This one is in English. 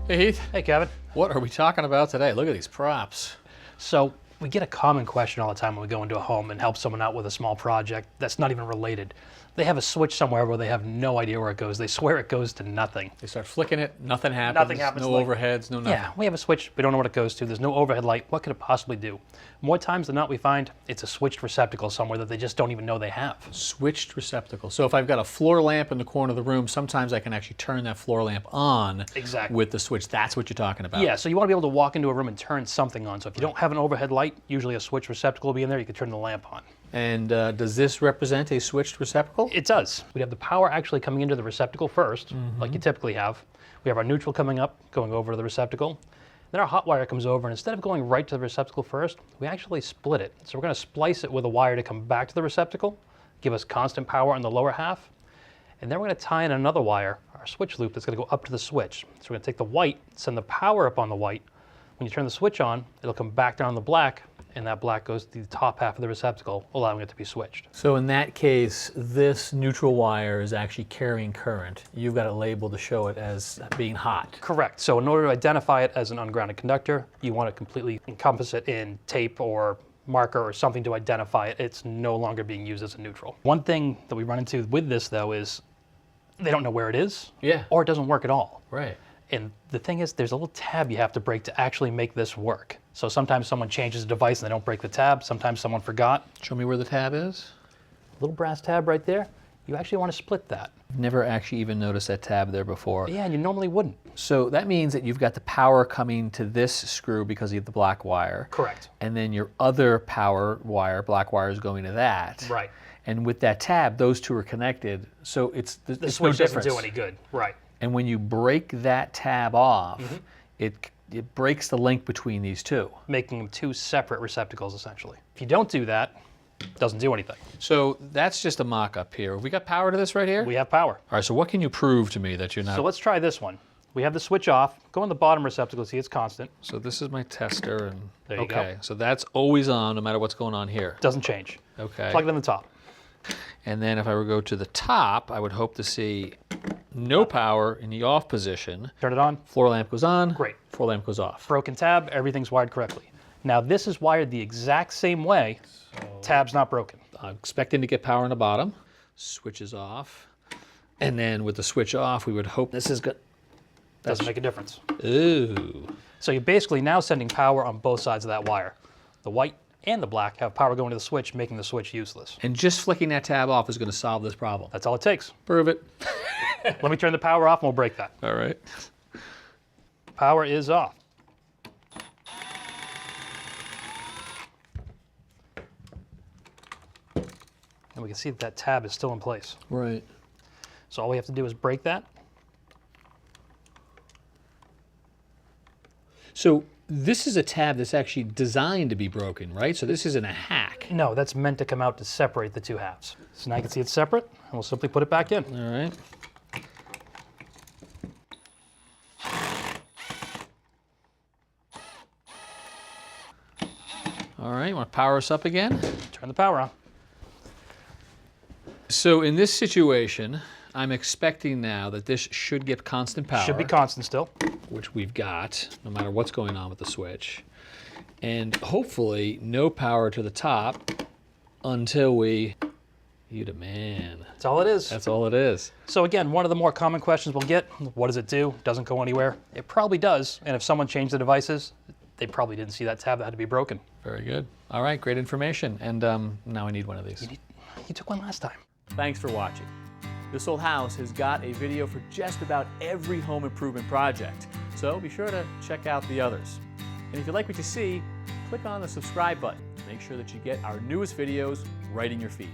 Hey Heath. Hey Kevin. What are we talking about today? Look at these props. So we get a common question all the time when we go into a home and help someone out with a small project that's not even related. They have a switch somewhere where they have no idea where it goes. They swear it goes to nothing. They start flicking it, nothing happens. Nothing happens. No overheads, no nothing. Yeah, we have a switch. We don't know what it goes to. There's no overhead light. What could it possibly do? More times than not, we find it's a switched receptacle somewhere that they just don't even know they have. Switched receptacle. So if I've got a floor lamp in the corner of the room, sometimes I can actually turn that floor lamp on with the switch. That's what you're talking about. Yeah, so you want to be able to walk into a room and turn something on. So if you don't have an overhead light, usually a switch receptacle will be in there. You can turn the lamp on. And does this represent a switched receptacle? It does. We have the power actually coming into the receptacle first, like you typically have. We have our neutral coming up, going over to the receptacle. Then our hot wire comes over, and instead of going right to the receptacle first, we actually split it. So we're going to splice it with a wire to come back to the receptacle, give us constant power in the lower half. And then we're going to tie in another wire, our switch loop, that's going to go up to the switch. So we're going to take the white, send the power up on the white. When you turn the switch on, it'll come back down the black, and that black goes to the top half of the receptacle, allowing it to be switched. So in that case, this neutral wire is actually carrying current. You've got a label to show it as being hot. Correct. So in order to identify it as an ungrounded conductor, you want to completely encompass it in tape or marker or something to identify it. It's no longer being used as a neutral. One thing that we run into with this, though, is they don't know where it is, or it doesn't work at all. Right. And the thing is, there's a little tab you have to break to actually make this work. So sometimes someone changes a device and they don't break the tab. Sometimes someone forgot. Show me where the tab is. Little brass tab right there. You actually want to split that. Never actually even noticed that tab there before. Yeah, and you normally wouldn't. So that means that you've got the power coming to this screw because you have the black wire. Correct. And then your other power wire, black wire, is going to that. Right. And with that tab, those two are connected. So it's the switch doesn't do any good. Right. And when you break that tab off, it breaks the link between these two. Making them two separate receptacles, essentially. If you don't do that, it doesn't do anything. So that's just a mock-up here. We got power to this right here? We have power. All right, so what can you prove to me that you're not... So let's try this one. We have the switch off. Go on the bottom receptacle, see it's constant. So this is my tester. And there you go. So that's always on no matter what's going on here. Doesn't change. Okay. Plug it in the top. And then if I were to go to the top, I would hope to see no power in the off position. Turn it on. Floor lamp goes on. Great. Floor lamp goes off. Broken tab, everything's wired correctly. Now this is wired the exact same way. Tab's not broken. I'm expecting to get power on the bottom. Switch is off. And then with the switch off, we would hope this is good. Doesn't make a difference. Ooh. So you're basically now sending power on both sides of that wire. The white and the black have power going to the switch, making the switch useless. And just flicking that tab off is going to solve this problem. That's all it takes. Prove it. Let me turn the power off and we'll break that. All right. Power is off. And we can see that that tab is still in place. Right. So all we have to do is break that. So this is a tab that's actually designed to be broken, right? So this isn't a hack. No, that's meant to come out to separate the two halves. So now you can see it's separate, and we'll simply put it back in. All right. All right, you want to power us up again? Turn the power on. So in this situation, I'm expecting now that this should get constant power. Should be constant still. Which we've got, no matter what's going on with the switch. And hopefully no power to the top until we, you the man. That's all it is. That's all it is. So again, one of the more common questions we'll get, what does it do? Doesn't go anywhere. It probably does, and if someone changed the devices, they probably didn't see that tab that had to be broken. Very good. All right, great information. And now I need one of these. You took one last time. Thanks for watching. This Old House has got a video for just about every home improvement project, so be sure to check out the others. And if you like what you see, click on the subscribe button to make sure that you get our newest videos right in your feed.